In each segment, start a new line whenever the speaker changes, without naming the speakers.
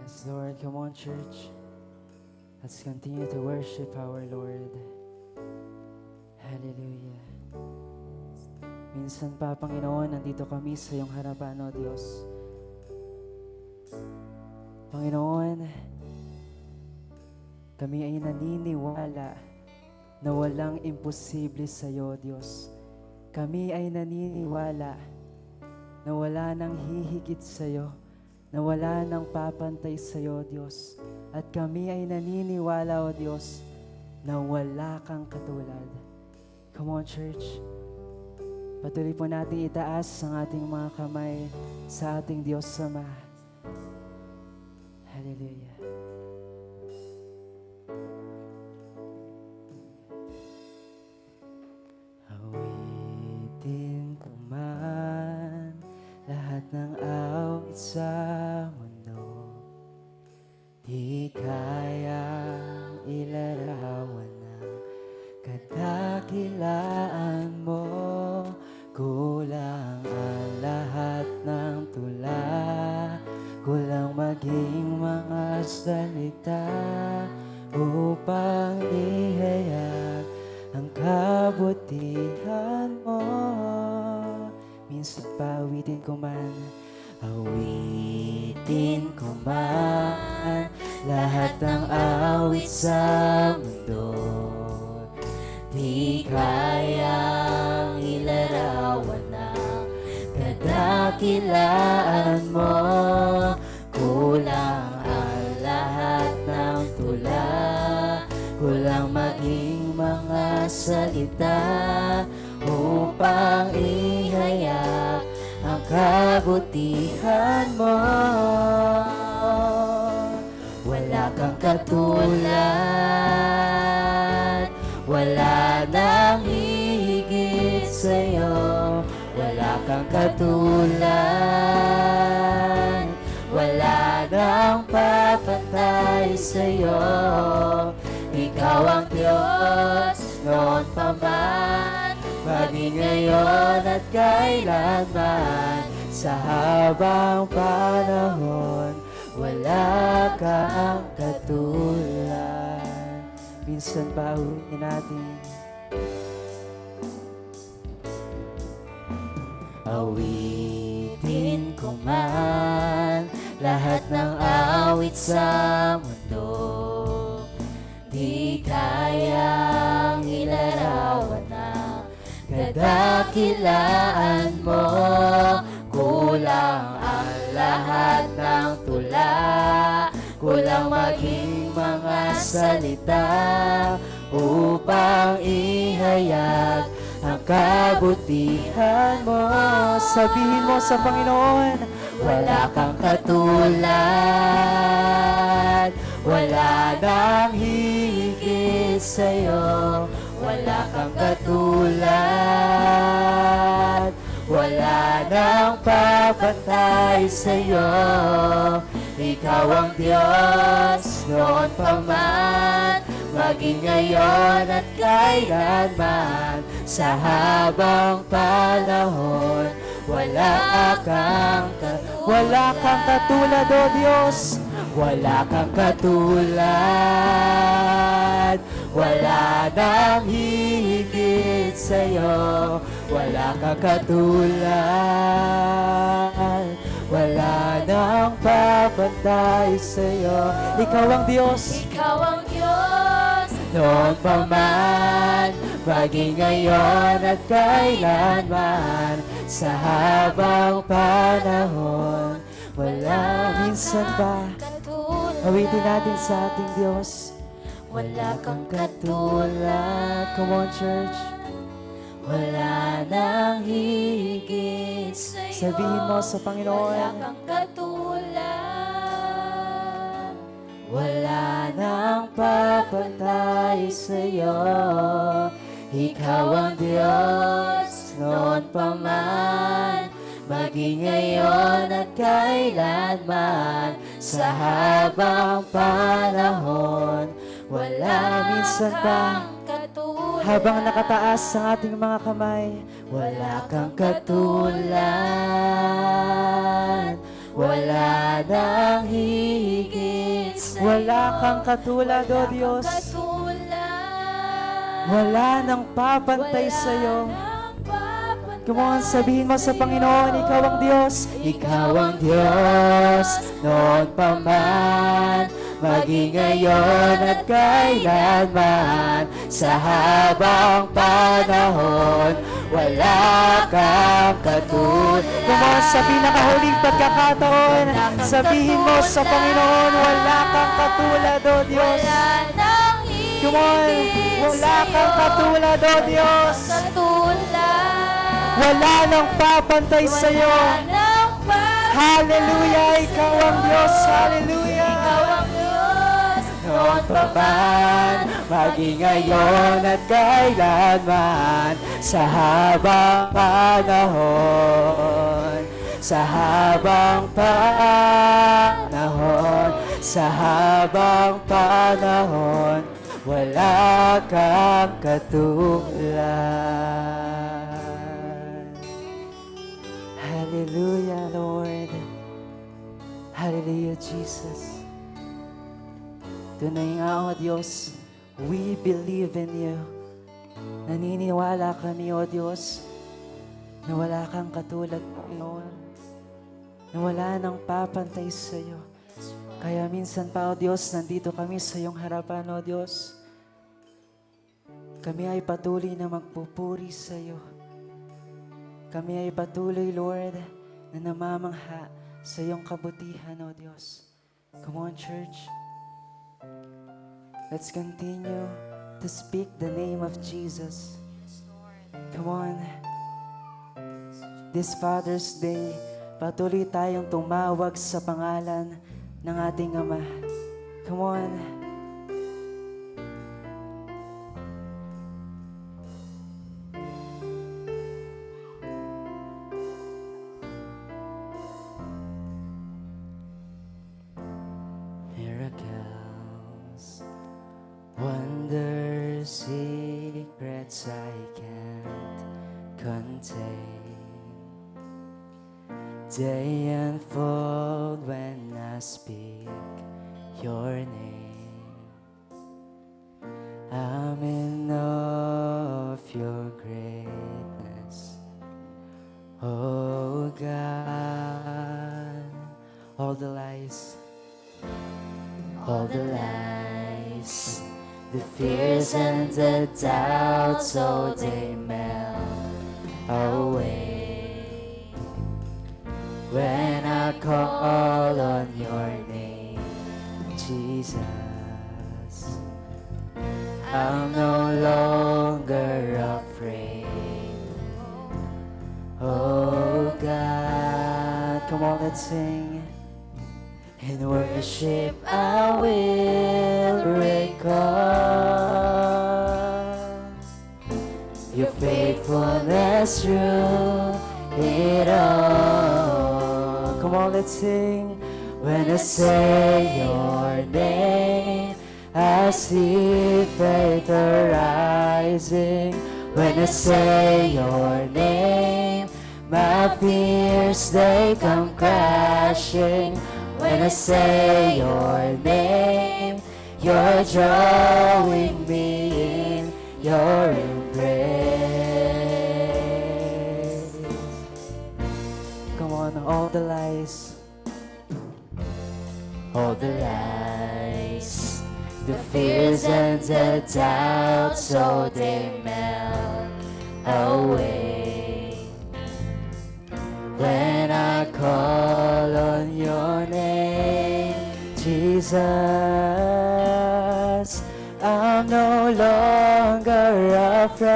Yes, Lord. Come on, church. Let's continue to worship our Lord. Hallelujah. Minsan pa, Panginoon, nandito kami sa iyong harapan, O Diyos. Panginoon, kami ay naniniwala na walang imposible sa iyo, Diyos. Kami ay naniniwala na wala nang hihigit sa iyo, na wala nang papantay sa iyo, Diyos. At kami ay naniniwala, O Diyos, na wala kang katulad. Come on, church. Patuloy po natin itaas ang ating mga kamay sa ating Diyos Ama. Hallelujah. Awitin ko man lahat ng awit sa mundo, di kayang ilarawan ng kadakilaan mo. Kulang ang lahat ng tula, kulang maging mga salita upang ihayag ang kabutihan mo. Minsan pa awitin ko man lahat ng awit sa mundo, di kayang ilarawan ng kadakilaan mo. Kulang ang lahat ng tula, kulang maging mga salita upang ihayag ang kabutihan mo. Wala kang katulad, wala nang hihigit sa'yo. Wala kang katulad, wala nang papantay sa'yo. Ikaw ang Diyos noon pa man, maging ngayon at kailanman. Sa habang panahon, wala kang katulad. Minsan pa ulitin natin. Awitin ko man lahat ng awit sa mundo, di kayang ilarawan ng kadakilaan mo. Kulang ang lahat ng tula, kulang maging mga salita upang ihayag ang kabutihan mo. Sabihin mo sa Panginoon, wala kang katulad, wala nang hihigit sa'yo. Wala kang katulad, wala nang papantay sa'yo. Ikaw ang Diyos noon pa man, maging ngayon at kailanman. Sa habang panahon, wala kang katulad, O Diyos. Wala kang katulad, wala nang hihigit sa'yo. Wala kang katulad, wala nang papantay sa'yo. Ikaw ang Diyos,
Ikaw ang Diyos
noon pa man, maging ngayon at kailanman. Sa habang panahon, wala minsan pa. Awitin natin sa ating Diyos. Wala kang katulad. Come on, church. Wala nang higit
sa'yo.
Sabihin mo sa Panginoon.
Wala kang katulad,
Wala nang papantay sa'yo. Ikaw ang Diyos noon pa man, maging ngayon at kailanman. Sa habang panahon, wala minsan pa.
katulad.
Habang nakataas ang ating mga kamay, wala kang katulad,
Wala nang hihigit sa'yo.
Wala kang katulad, O Diyos. Wala nang papantay sa'yo. Come on, sabihin mo sa Panginoon, ikaw ang Diyos. Ikaw ang Diyos, noon pa man, maging ngayon at kailanman. Sa habang panahon, wala kang katulad. Come on, sa pinakahuling pagkakataon, sabihin mo sa Panginoon, wala kang katulad, O Diyos. Come on, wala kang katulad, O Diyos. Wala nang papantay sa'yo. Hallelujah, ikaw ang Diyos. Hallelujah. Noon pa man, maging ngayon at kailanman, sa habang panahon, sa habang panahon, sa habang panahon, wala kang katulad. Hallelujah, Lord. Hallelujah, Jesus. Tunay nga, O Diyos, we believe in you. Naniniwala kami, O Diyos, na wala kang katulad, Panginoon, na wala nang papantay sa iyo. Kaya minsan pa, O Diyos, nandito kami sa iyong harapan, O Diyos. Kami ay patuloy na magpupuri sa iyo. Kami ay patuloy, Lord, na namamangha sa iyong kabutihan, O Diyos. Come on, church. Let's continue to speak the name of Jesus. Come on. This Father's Day, patuloy tayong tumawag sa pangalan ng ating Ama. Come on. Miracles, wonders, secrets I can't contain. They unfold when I speak your name. I'm in awe of your greatness, oh God. All the lies, the fears and the doubts, oh, they melt away when I call on your name, Jesus. I'm no longer afraid, oh God. Come on, let's sing. In worship I will recall your faithfulness through it all. Come on, let's sing. When I say your name, I see faith arising. When I say your name, my fears, they come crashing. When I say your name, you're drawing me in your embrace. Come on, all the lies, the fears and the doubts, so they melt away when I call on your name, Jesus. I'm no longer afraid,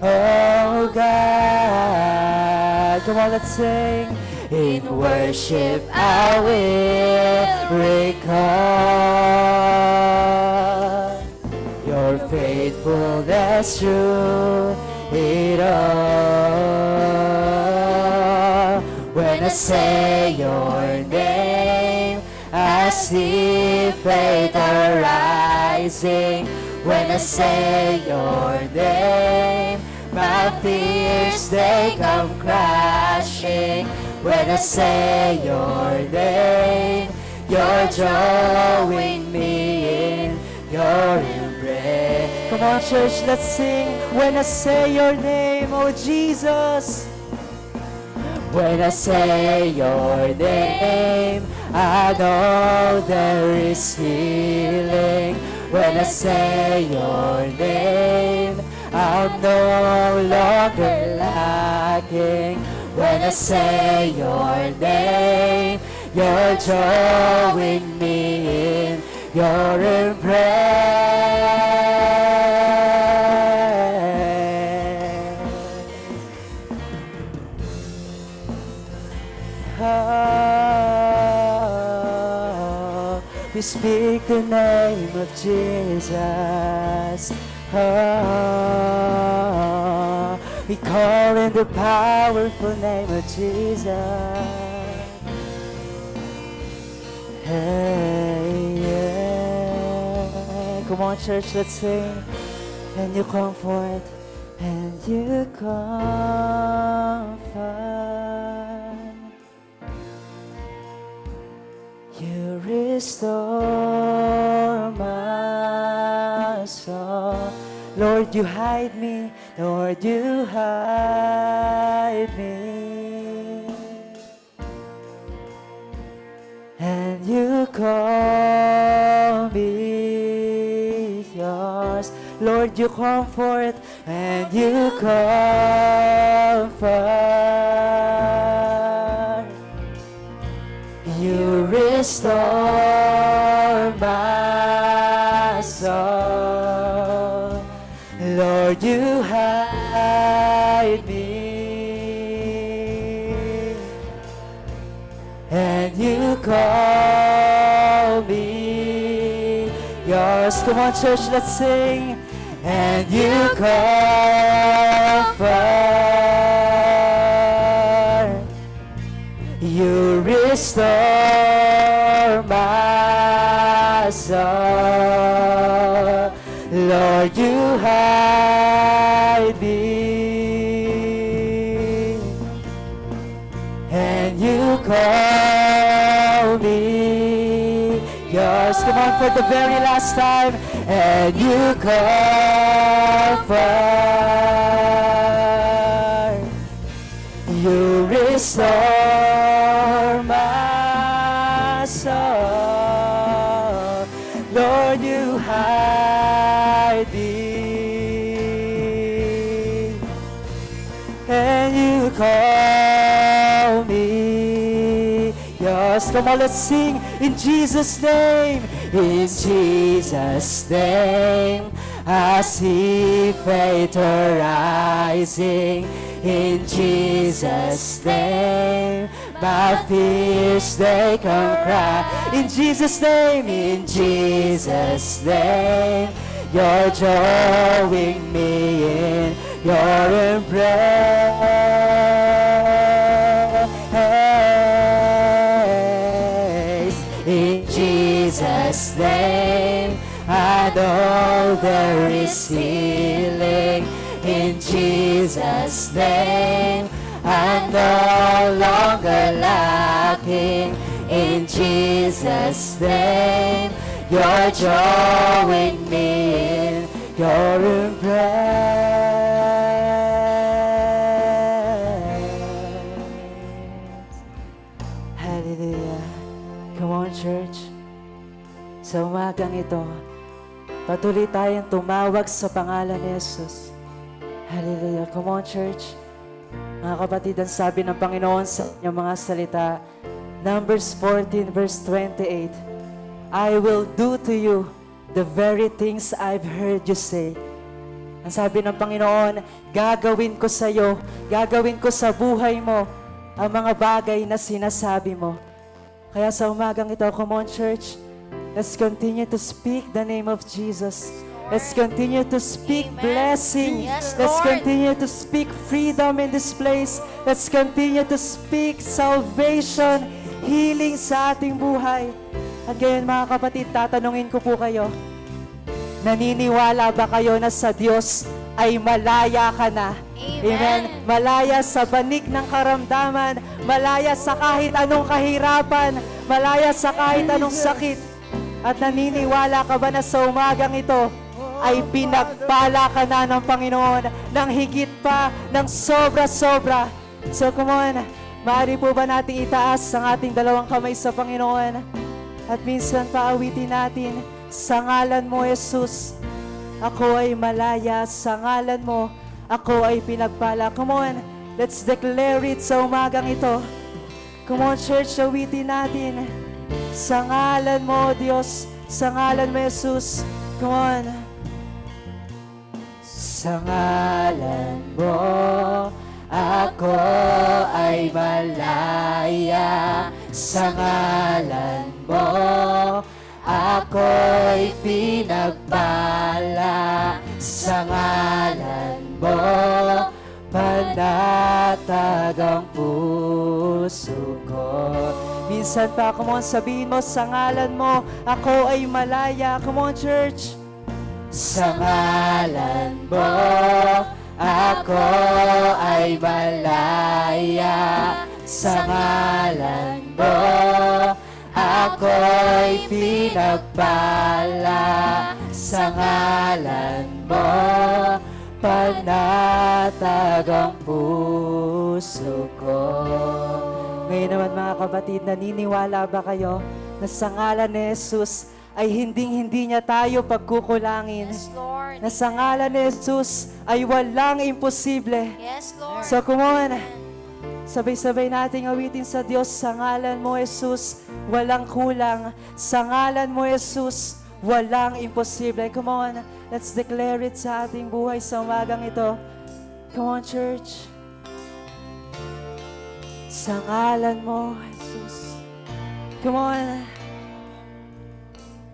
oh God. Come on, let's sing. In worship I will recall your faithfulness through it all. When I say your name, I see faith arising. When I say your name, my fears, they come crashing.
When I say your name, you're drawing me in your embrace.
Come on, church, let's sing. When I say your name, oh Jesus.
When I say your name, I know there is healing. When I say your name, I'm no longer lacking. When I say your name, you're drawing me in your embrace.
Oh, we speak the name of Jesus. Oh, we call in the powerful name of Jesus. Hey, yeah. Come on, church, let's sing. And you comfort, and you comfort. You restore my soul. Lord, you hide me. Lord, you hide me. And you call me yours. Lord, you comfort and you comfort. You restore my soul. Lord, you hide me. And you call me yours. Come on, church, let's sing. And you comfort. You restore my soul. Lord, you hide me. And you call me yours. Come on, for the very last time. And you comfort. You restore my soul. Lord, you hide me. And you call me yours. Come on, let's sing in Jesus' name. In Jesus' name, I see faith arising. In Jesus' name, my fears they come cry. In Jesus' name, in Jesus' name, you're drawing me in your embrace. In Jesus' name, I know there is healing. In Jesus' name, I'm no longer lacking. In Jesus' name, you're drawing me in your embrace. Hallelujah. Come on, church. Sa umagang ito, patuloy tayong tumawag sa pangalan ni Jesus. Hallelujah. Come on, church. Mga kapatid, ang sabi ng Panginoon sa inyong mga salita, Numbers 14 verse 28, I will do to you the very things I've heard you say. Ang sabi ng Panginoon, gagawin ko sa iyo, gagawin ko sa buhay mo, ang mga bagay na sinasabi mo. Kaya sa umagang ito, come on, church, let's continue to speak the name of Jesus. Let's continue to speak blessing.
Yes,
Let's
Lord.
continue to speak freedom in this place. Let's continue to speak salvation, healing sa ating buhay. At ngayon, mga kapatid, tatanungin ko po kayo, naniniwala ba kayo na sa Diyos ay malaya ka na?
Amen.
Malaya sa banig ng karamdaman, malaya sa kahit anong kahirapan, malaya sa kahit anong sakit. At naniniwala ka ba na sa umagang ito ay pinagpala ka na ng Panginoon ng higit pa, ng sobra-sobra. So come on, maaari po ba natin itaas ang ating dalawang kamay sa Panginoon? At minsan paawitin natin, sa ngalan mo, Jesus, ako ay malaya, sa ngalan mo, ako ay pinagpala. Come on, let's declare it sa umagang ito. Come on, church, awitin natin. Sa ngalan mo, Diyos, sa ngalan mo, Jesus. Come on.
Sa ngalan mo, ako ay malaya. Sa ngalan mo, ako'y pinagpala. Sa ngalan mo, panatag ang puso ko. Minsan pa, come on, sabihin mo, sa ngalan mo, ako ay malaya. Come on, church. Sa ngalan mo, ako ay malaya. Sa ngalan mo, ako'y pinagpala. Sa ngalan mo, panatag ang puso ko. Ngayon naman mga kapatid, naniniwala ba kayo na sa ngalan ni Jesus ay hinding-hindi niya tayo pagkukulangin?
Yes, Lord.
Na sa ngalan ni Jesus ay walang imposible.
Yes, Lord.
So come on, sabay-sabay nating awitin sa Diyos. Sa ngalan mo, Jesus, walang kulang. Sa ngalan mo, Jesus, walang imposible. Come on, let's declare it sa ating buhay sa umagang ito. Come on, church. Sa ngalan mo, Jesus. Come on.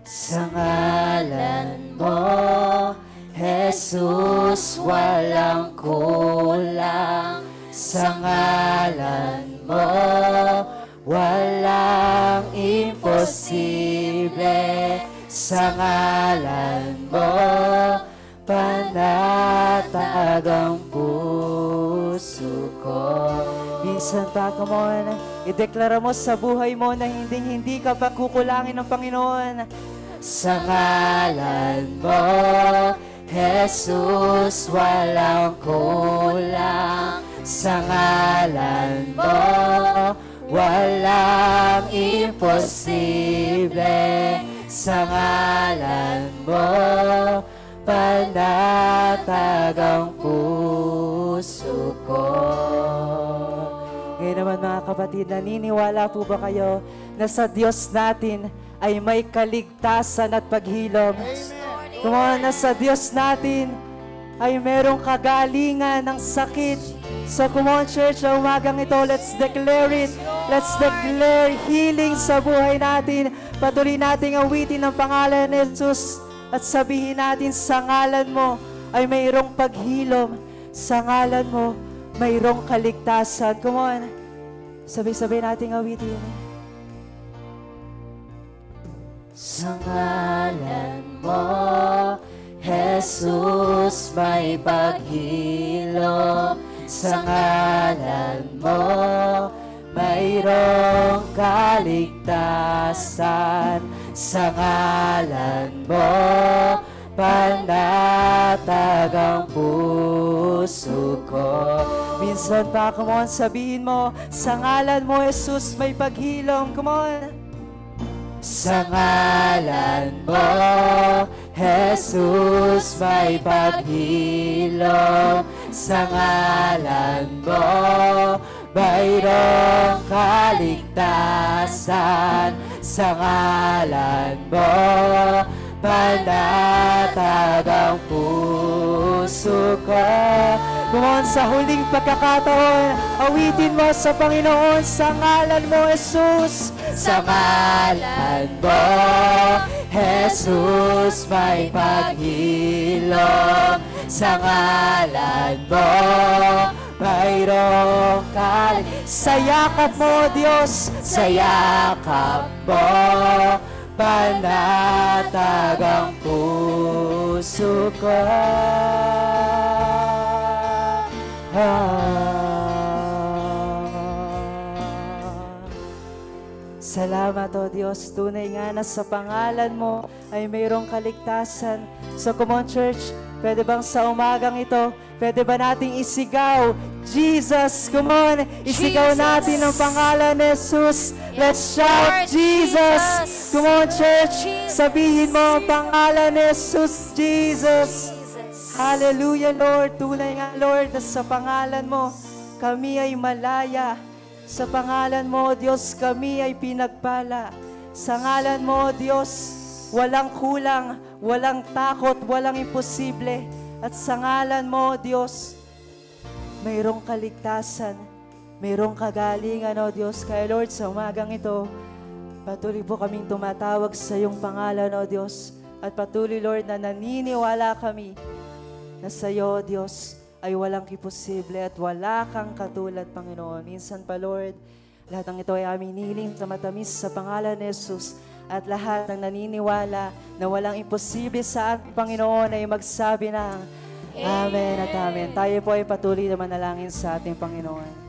Sa ngalan mo, Jesus, walang kulang. Sa ngalan mo, walang imposible. Sa ngalan mo, panatag ang puso ko. Minsan pa, come on, ideklara mo sa buhay mo na hindi ka pagkukulangin ng Panginoon. Sa ngalan mo, Jesus, walang kulang. Sa ngalan mo, walang imposible. Sa ngalan mo, panatag ang puso ko. Ngayon naman mga kapatid, naniniwala po ba kayo na sa Diyos natin ay may kaligtasan at paghilom? Kung na sa Diyos natin ay merong kagalingan ng sakit. So come on, church, sa umagang ito, let's declare it. Let's declare healing sa buhay natin. Patuloy nating awitin ang pangalan ni Jesus at sabihin natin, sa ngalan mo ay mayroong paghilom. Sa ngalan mo, mayroong kaligtasan. Come on, sabay-sabay nating awitin. Sa ngalan mo, Jesus, may paghilom. Sa ngalan mo, mayroong kaligtasan. Sa ngalan mo, panatag ang puso ko. Minsan pa, come on, sabihin mo, sa ngalan mo, Jesus, may paghilom. Come on. Sa ngalan mo, Jesus, may paghilom. Sa ngalan mo, mayroong kaligtasan. Sa ngalan mo, panatag ang puso ko. Come on, sa huling pagkakataon, awitin mo sa Panginoon, sa ngalan mo, Jesus. Sa ngalan mo, Jesus, may paghilom. Sa ngalan mo, mayroong sa yakap mo, Diyos. Sa yakap mo, panatag ang puso ko. Salamat, O Diyos. Tunay nga na sa pangalan mo ay mayroong kaligtasan. So, come on, church. Pwede bang sa umagang ito, pwede ba nating isigaw, Jesus? Come on, isigaw
Jesus.
natin ang pangalan ni Jesus. Let's shout,
Lord,
Jesus.
Jesus.
Come on, church.
Jesus.
Sabihin mo ang pangalan ni Jesus, Jesus. Hallelujah, Lord. Tunay nga, Lord, na sa pangalan mo, kami ay malaya. Sa pangalan mo, Diyos, kami ay pinagpala. Sa ngalan mo, Diyos, walang kulang, walang takot, walang imposible. At sa ngalan mo, Diyos, mayroong kaligtasan, mayroong kagalingan, O Diyos. Kaya, Lord, sa umagang ito, patuloy po kaming tumatawag sa iyong pangalan, O Diyos. At patuloy, Lord, na naniniwala kami na sa iyo, Diyos, ay walang imposible at wala kang katulad, Panginoon. Minsan pa, Lord, lahat ng ito ay aming niling sa matamis sa pangalan ni Jesus. At lahat ng naniniwala na walang imposible sa ating Panginoon ay magsabi ng Amen at Amen. Tayo po ay patuloy na manalangin sa ating Panginoon.